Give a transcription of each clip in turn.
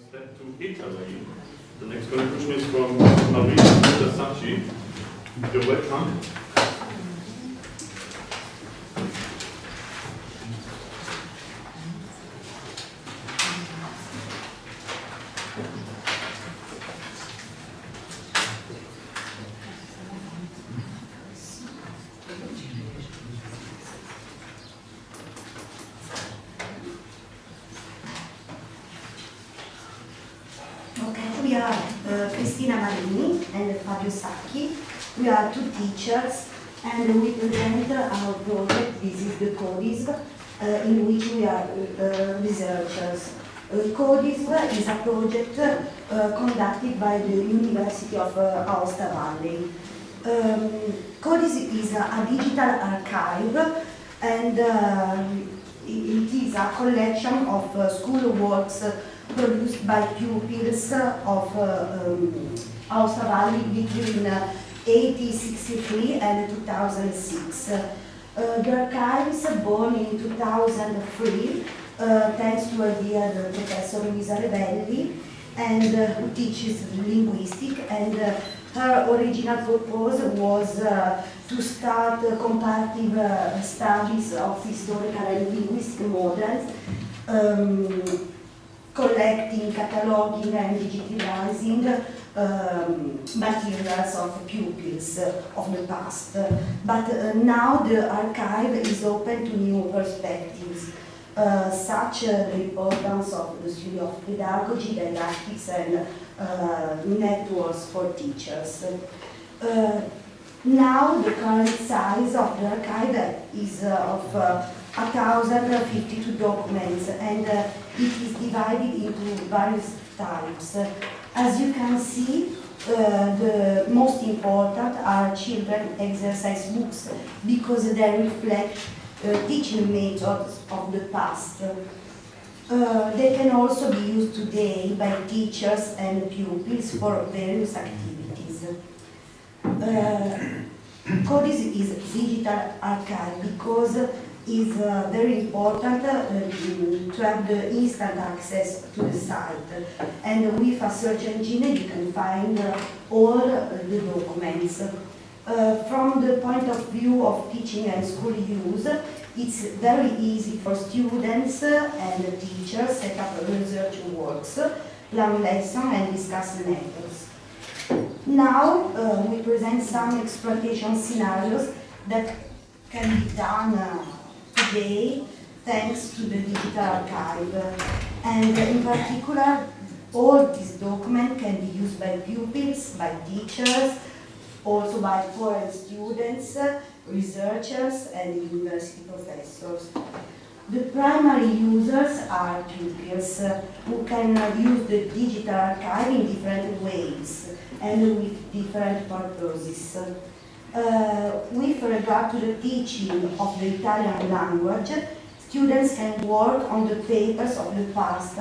step to Italy. The next contribution is from Fabio Sacchi. You're welcome. We are Cristina Marini and Fabio Sacchi. We are two teachers and we present our project. This is the CoDiSV, in which we are researchers. CoDiSV is a project conducted by the University of Aosta Valley. CoDiSV is a digital archive and it is a collection of school works produced by pupils of Aosta Valley between 1863 and 2006. The archives, born in 2003, thanks to a dear Professor Luisa Rebelli, and who teaches linguistics, and her original purpose was to start comparative studies of historical and linguistic models, collecting, cataloging, and digitalizing materials of pupils of the past. But now the archive is open to new perspectives, such the importance of the study of pedagogy, didactics, and networks for teachers. Now the current size of the archive is of 1,052 documents, and it is divided into various types. As you can see, the most important are children exercise books because they reflect teaching methods of the past. They can also be used today by teachers and pupils for various activities. CoDiSV is a digital archive because is very important to have the instant access to the site. And with a search engine you can find all the documents. From the point of view of teaching and school use, it's very easy for students and teachers set up research works, plan lessons, and discuss methods. Now we present some exploitation scenarios that can be done today thanks to the digital archive. And in particular, all these documents can be used by pupils, by teachers, also by foreign students, researchers, and university professors. The primary users are pupils who can use the digital archive in different ways and with different purposes. With regard to the teaching of the Italian language, students can work on the papers of the past,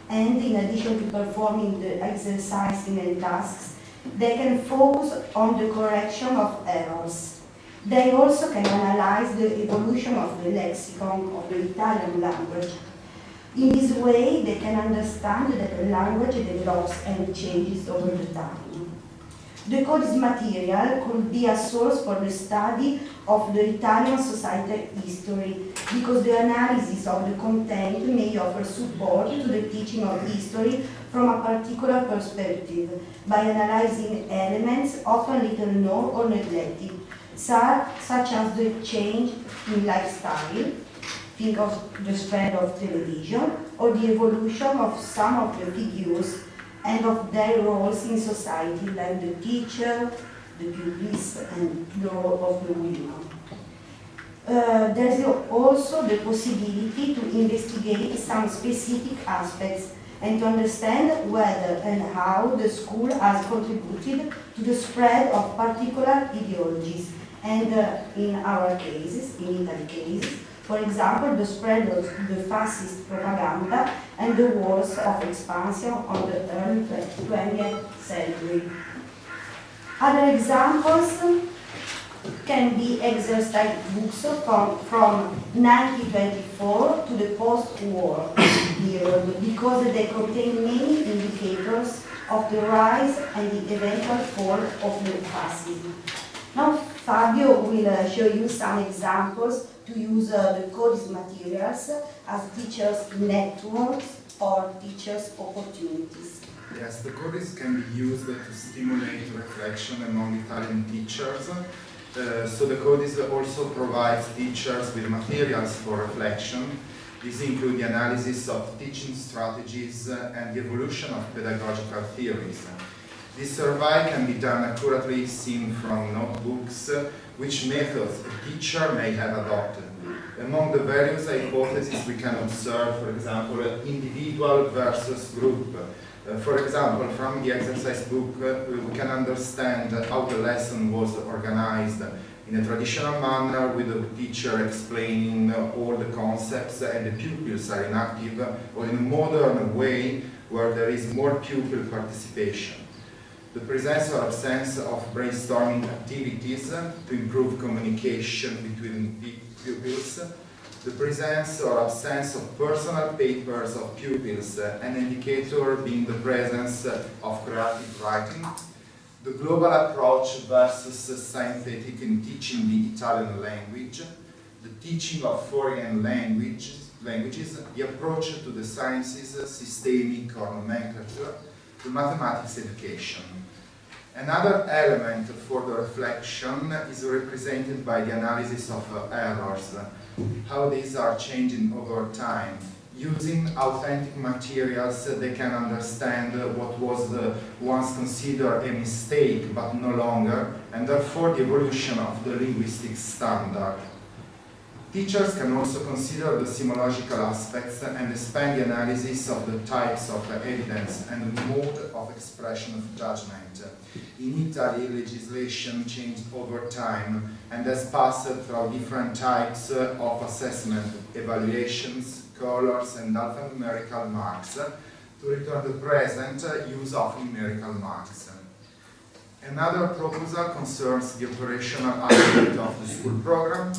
and in addition to performing the exercises and tasks, they can focus on the correction of errors. They also can analyze the evolution of the lexicon of the Italian language. In this way, they can understand that the language develops and changes over the time. The CoDiSV material could be a source for the study of the Italian society history, because the analysis of the content may offer support to the teaching of history from a particular perspective, by analyzing elements often little known or neglected, such as the change in lifestyle, think of the spread of television, or the evolution of some of the figures and of their roles in society, like the teacher, the pupils, and the role of the women. There's also the possibility to investigate some specific aspects and to understand whether and how the school has contributed to the spread of particular ideologies, and in our cases, in Italy cases, for example, the spread of the fascist propaganda and the wars of expansion on the early 20th century. Other examples can be exercise books from 1924 to the post-war, period because they contain many indicators of the rise and the eventual fall of neofascism. Now Fabio will show you some examples to use the CoDiSV materials as teachers' networks or teachers' opportunities. Yes, the CoDiSV can be used to stimulate reflection among Italian teachers. So the CoDiSV also provides teachers with materials for reflection. These include the analysis of teaching strategies and the evolution of pedagogical theories. This survey can be done accurately seen from notebooks, which methods a teacher may have adopted. Among the various hypotheses we can observe, for example, individual versus group. For example, from the exercise book, we can understand how the lesson was organized in a traditional manner with the teacher explaining all the concepts and the pupils are inactive, or in a modern way where there is more pupil participation. The presence or absence of brainstorming activities to improve communication between pupils, the presence or absence of personal papers of pupils, an indicator being the presence of creative writing, the global approach versus synthetic in teaching the Italian language, the teaching of foreign languages, the approach to the sciences, systemic or nomenclature, the mathematics education. Another element for the reflection is represented by the analysis of errors, how these are changing over time. Using authentic materials, they can understand what was once considered a mistake but no longer, and therefore the evolution of the linguistic standard. Teachers can also consider the semological aspects and expand the analysis of the types of evidence and the mode of expression of judgment. In Italy, legislation changed over time and has passed through different types of assessment, evaluations, colors and alphanumerical marks to return the present use of numerical marks. Another proposal concerns the operational aspect of the school program.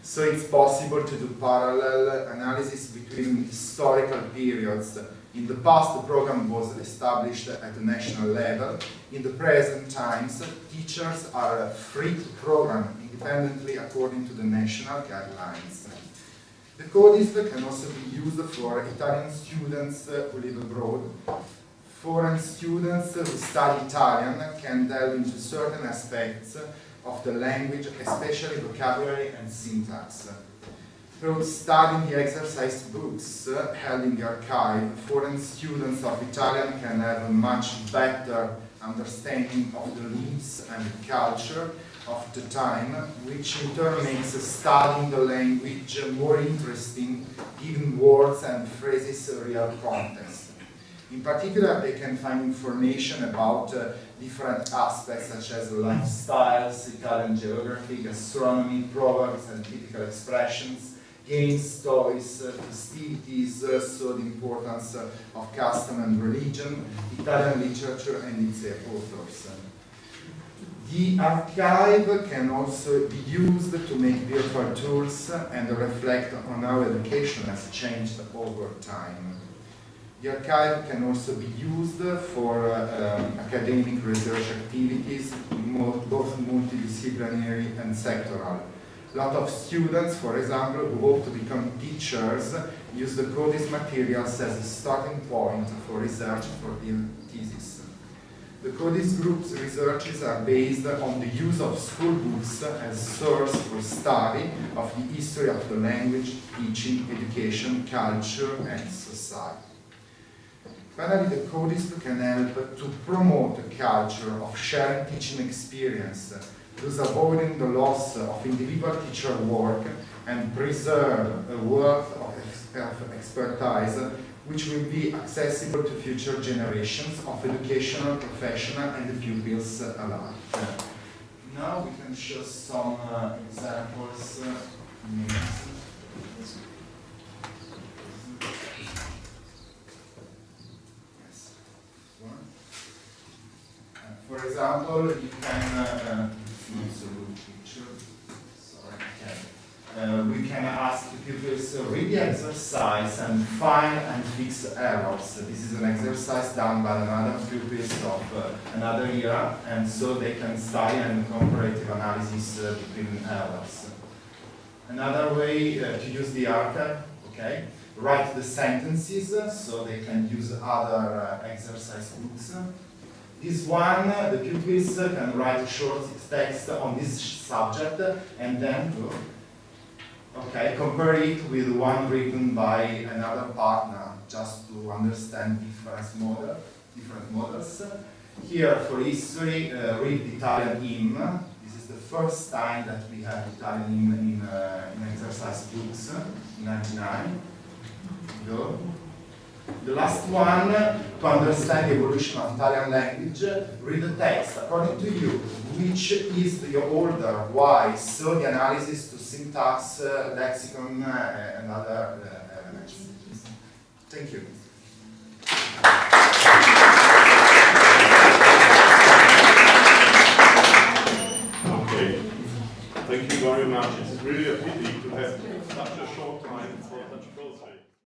So it's possible to do parallel analysis between historical periods. In the past, the program was established at the national level. In the present times, teachers are free to program independently according to the national guidelines. The CoDiSV can also be used for Italian students who live abroad. Foreign students who study Italian can delve into certain aspects of the language, especially vocabulary and syntax. Through studying the exercise books held in the archive, foreign students of Italian can have a much better understanding of the needs and the culture of the time, which in turn makes studying the language more interesting, giving words and phrases a real context. In particular, they can find information about different aspects such as lifestyles, Italian geography, gastronomy, proverbs and typical expressions, games, toys, festivities, so the importance of custom and religion, Italian literature and its authors. The archive can also be used to make virtual tours and reflect on how education has changed over time. The archive can also be used for academic research activities, both multidisciplinary and sectoral. A lot of students, for example, who hope to become teachers, use the CoDiSV materials as a starting point for research for their thesis. The CoDiSV group's researches are based on the use of school books as source for study of the history of the language, teaching, education, culture, and society. Finally, the CoDiSV can help to promote a culture of sharing teaching experience, thus avoiding the loss of individual teacher work and preserve a wealth of expertise which will be accessible to future generations of educational, professional and pupils alike. Now we can show some examples. For example, you can, it's not so good picture, sorry, okay. we can ask the pupils to read the exercise and find and fix errors. This is an exercise done by another pupils of another year, and so they can study and comparative analysis between errors. Another way to use the archive, okay, write the sentences, so they can use other exercise books. This one, the pupils can write short text on this subject and then compare it with one written by another partner, just to understand different models. Here, for history, read the Italian hymn. This is the first time that we have Italian hymn in exercise books, in 1999. Go. The last one, to understand the evolution of Italian language, read the text. According to you, which is the order? Why? So the analysis to syntax, lexicon, and other elements. Thank you. Okay. Thank you very much. It's really a pity to have such a short time for